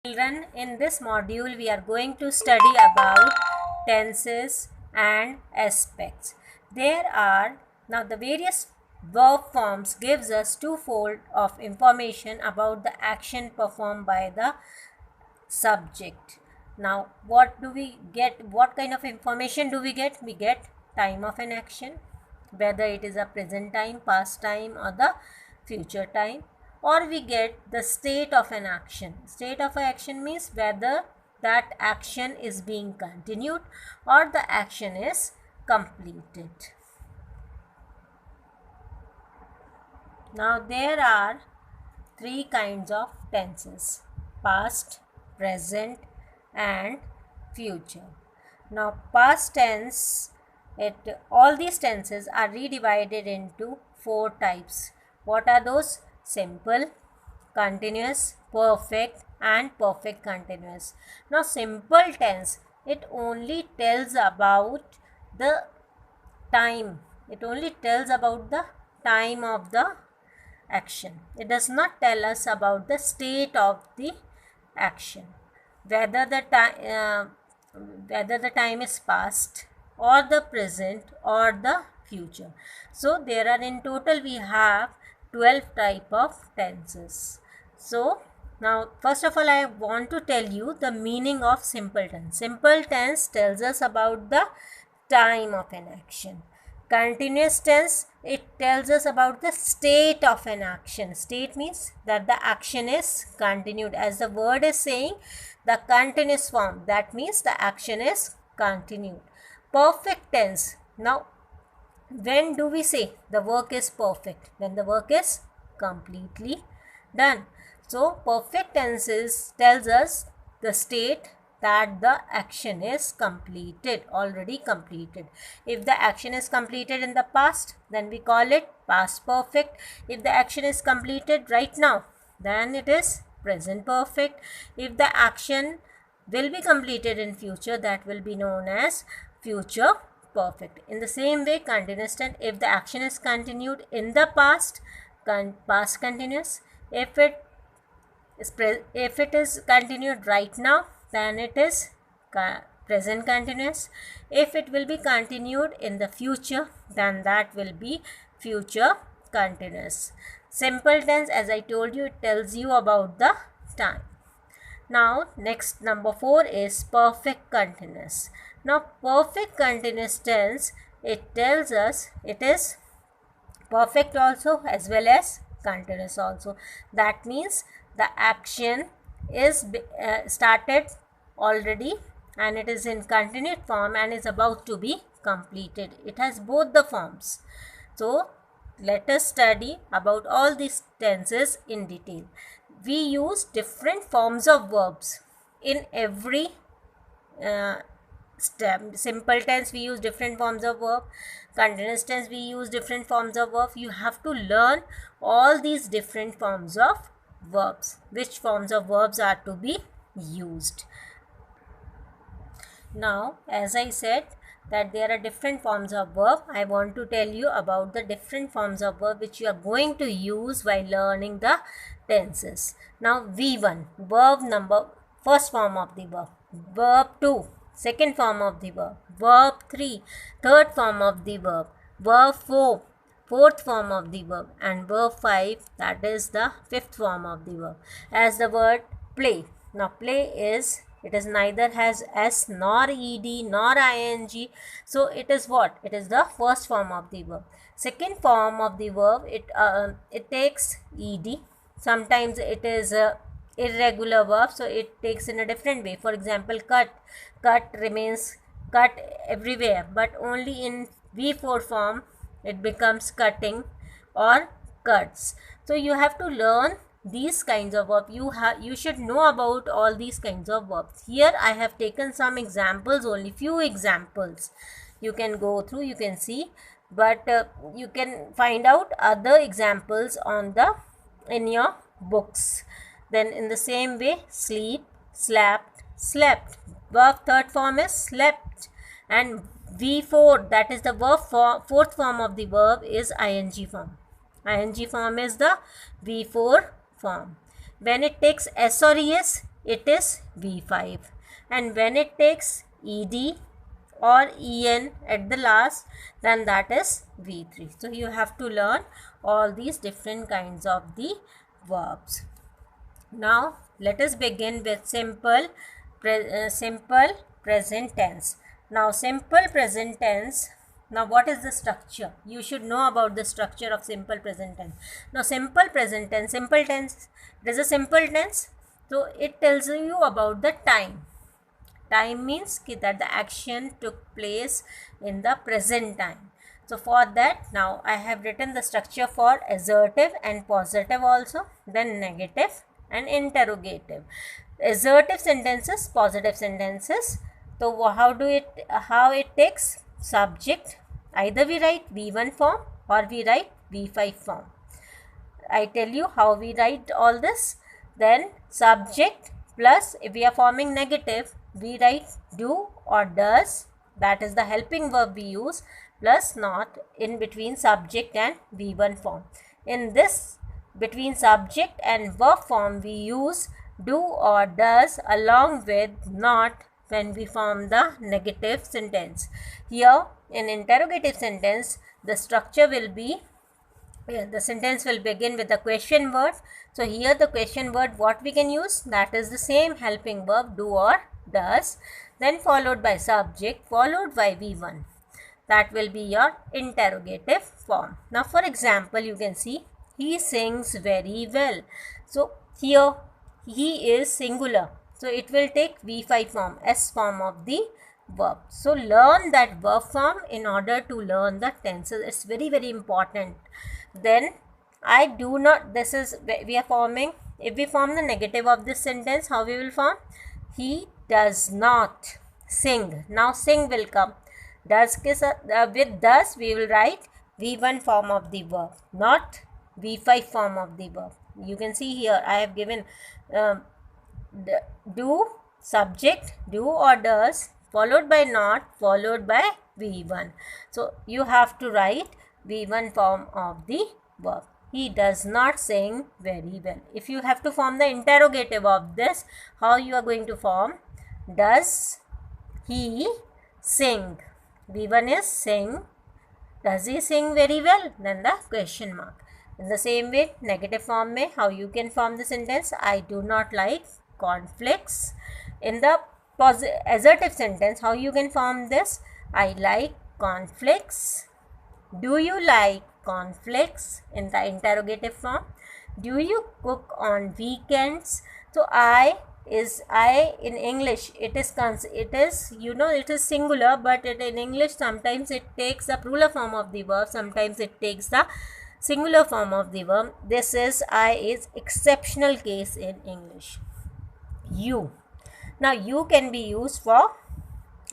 Children, in this module we are going to study about tenses and aspects. There are now the various verb forms gives us twofold of information about the action performed by the subject. Now what do we get? What kind of information do we get? We get time of an action, whether it is a present time, past time, or the future time, or we get the state of an action. State of an action means whether that action is being continued or the action is completed. Now there are three kinds of tenses: past, present, and future. Now past tense, all these tenses are redivided into four types. What are those? Simple, continuous, perfect, and perfect continuous. Now simple tense, it only tells about the time. It only tells about the time of the action. It does not tell us about the state of the action, whether the time is past or the present or the future. So there are in total we have 12 type of tenses. So now first of all I want to tell you the meaning of simple tense. Simple tense tells us about the time of an action. Continuous tense, it tells us about the state of an action. State means that the action is continued. As the word is saying, the continuous form, that means the action is continued. Perfect tense. Now when do we say the work is perfect? When the work is completely done. So perfect tenses tells us the state that the action is completed, already completed. If the action is completed in the past, then we call it past perfect. If the action is completed right now, then it is present perfect. If the action will be completed in future, that will be known as future perfect. In the same way, continuous tense, if the action is continued in the past, past continuous. If it is continued right now, then it is present continuous. If it will be continued in the future, then that will be future continuous. Simple tense, as I told you, it tells you about the time. Now next, number 4 is perfect continuous. Now perfect continuous tense, it tells us it is perfect also as well as continuous also. That means the action is started already and it is in continued form and is about to be completed. It has both the forms. So let us study about all these tenses in detail. We use different forms of verbs in every step. Simple tense, we use different forms of verb. Continuous tense, we use different forms of verb. You have to learn all these different forms of verbs, which forms of verbs are to be used. Now as I said that there are different forms of verb, I want to tell you about the different forms of verb which you are going to use while learning the tenses. Now V1, verb number, first form of the verb. Verb 2, second form of the verb. Verb 3, third form of the verb. Verb 4, fourth form of the verb. And verb 5, that is the fifth form of the verb. As the word play. Now play is, it is neither has s nor ed nor ing, so it is what? It is the first form of the verb. Second form of the verb, it takes ed. Sometimes it is a irregular verb, so it takes in a different way. For example, cut. Cut remains cut everywhere, but only in V4 form it becomes cutting or cuts. So you have to learn these kinds of verbs. You should know about all these kinds of verbs. Here I have taken some examples, only few examples. You can go through, you can see, but you can find out other examples in your books. Then in the same way, sleep, slept, slept. Verb third form is slept, and V4, that is the verb fourth form of the verb, is ing form. Ing form is the V4 form. When it takes S or ES, it is V5. And when it takes ED or EN at the last, then that is V3. So you have to learn all these different kinds of the verbs. Now let us begin with simple present tense. Now simple present tense, now what is the structure? You should know about the structure of simple present tense. Now simple present tense, simple tense, it is a simple tense. So it tells you about the time. Time means that the action took place in the present time. So for that, now I have written the structure for assertive and positive also, then negative and interrogative. Assertive sentences, positive sentences. So how it takes subject, either we write V1 form or we write V5 form. I tell you how we write all this. Then subject plus, if we are forming negative, we write do or does, that is the helping verb we use, plus not in between subject and V1 form. In this between subject and verb form, we use do or does along with not when we form the negative sentence. Here in interrogative sentence, the structure will be, the sentence will begin with the question word. So here the question word what we can use, that is the same helping verb do or does, then followed by subject, followed by V1. That will be your interrogative form. Now for example, you can see he sings very well. So here he is singular, so it will take V5 form, S form of the verb. So learn that verb form in order to learn the tenses. It's very, very important. Then I do not, this is, we are forming, if we form the negative of this sentence, how we will form? He does not sing. Now sing will come. Does with does we will write V1 form of the verb, not V5 form of the verb. You can see here I have given do, subject, do or does, followed by not, followed by V1. So you have to write V1 form of the verb. He does not sing very well. If you have to form the interrogative of this, how you are going to form? Does he sing? V1 is sing. Does he sing very well? Then the question mark. In the same way, negative form mein, how you can form the sentence? I do not like conflicts. In the assertive sentence, how you can form this? I like conflicts. Do you like conflicts? In the interrogative form. Do you cook on weekends? So I in English, it is it is singular, but in English sometimes it takes the plural form of the verb, sometimes it takes the singular form of the verb. This is I is exceptional case in English. You. Now you can be used for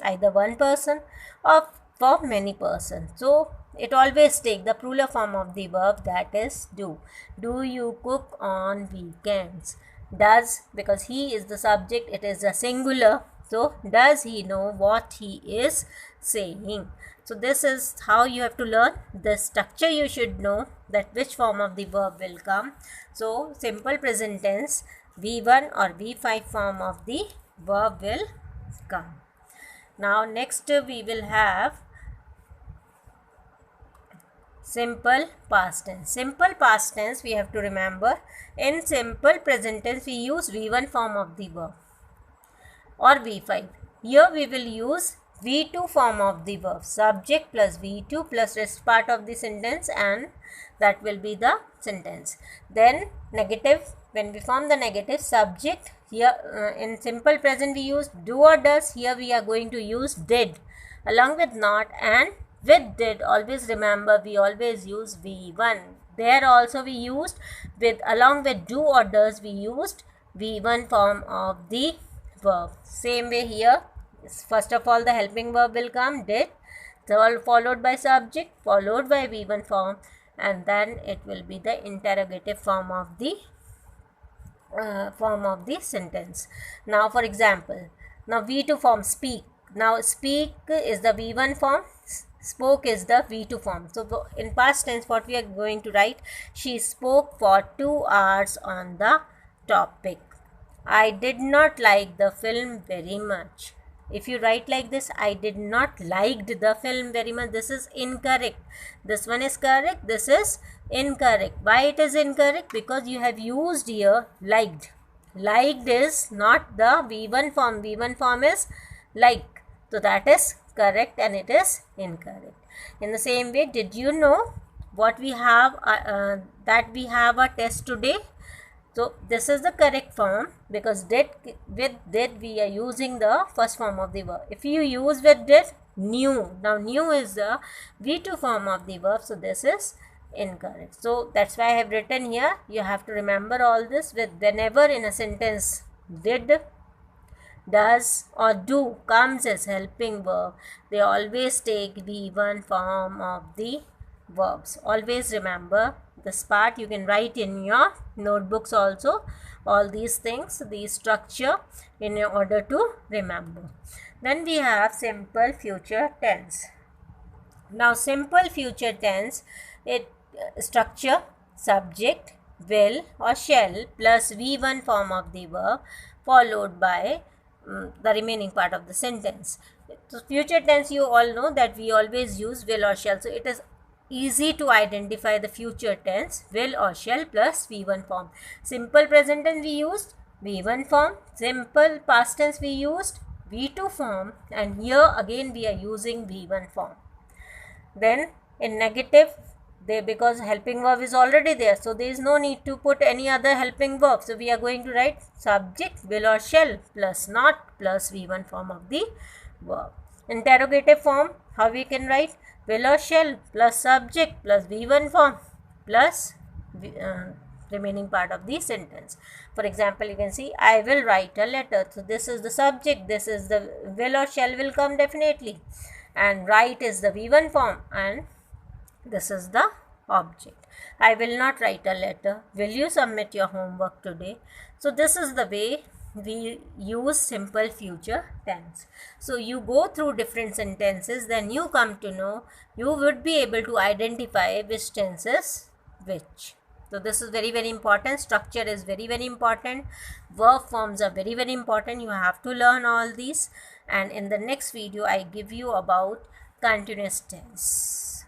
either one person or for many persons. So it always take the plural form of the verb, that is do. Do you cook on weekends? Does, because he is the subject, it is a singular. So does he know what he is saying? So this is how you have to learn the structure. You should know that which form of the verb will come. So simple present tense, V1 or V5 form of the verb will come. Now next we will have simple past tense. Simple past tense, we have to remember, in simple present tense we use V1 form of the verb or V5. Here we will use V2 form of the verb, subject plus V2 plus rest part of the sentence, and that will be the sentence. Then negative, when we form the negative, subject, here in simple present we use do or does, here we are going to use did along with not, and with did, always remember we always use V1. There also we used with, along with do or does, we used V1 form of the verb. Same way here, first of all the helping verb will come did, followed by subject, followed by V1 form, and then it will be the interrogative form of the sentence. Now for example, now V2 form speak. Now speak is the V1 form, spoke is the V2 form. So in past tense what we are going to write? She spoke for 2 hours on the topic. I did not like the film very much. If you write like this, I did not liked the film very much, this is incorrect. This one is correct, this is incorrect. Why it is incorrect? Because you have used here liked. Liked is not the V1 form. V1 form is like. So that is correct and it is incorrect. In the same way, did you know what we have that we have a test today? So this is the correct form, because did, with did we are using the first form of the verb. If you use with did, knew. Now knew is the V2 form of the verb, so this is incorrect. So that's why I have written here. You have to remember all this with whenever in a sentence did, does or do comes as helping verb, they always take V1 form of the verbs. Always remember this part. You can write in your notebooks also all these things, the structure, in order to remember. Then we have simple future tense. Now simple future tense, it structure subject, will or shall plus V1 form of the verb followed by the remaining part of the sentence. So future tense, you all know that we always use will or shall. So it is easy to identify the future tense, will or shall plus V1 form. Simple present tense we used V1 form. Simple past tense we used V2 form. And here again we are using V1 form. Then in negative, because helping verb is already there, so there is no need to put any other helping verb. So we are going to write subject, will or shall plus not plus V1 form of the verb. Interrogative form, how we can write? Will or shall plus subject plus V1 form plus remaining part of the sentence. For example, you can see I will write a letter. So this is the subject, this is the will or shall will come definitely, and write is the V1 form, and this is the object. I will not write a letter. Will you submit your homework today? So this is the way we use simple future tense. So you go through different sentences, then you come to know, you would be able to identify which tense is which. So this is very, very important. Structure is very, very important. Verb forms are very, very important. You have to learn all these. And in the next video, I give you about continuous tense.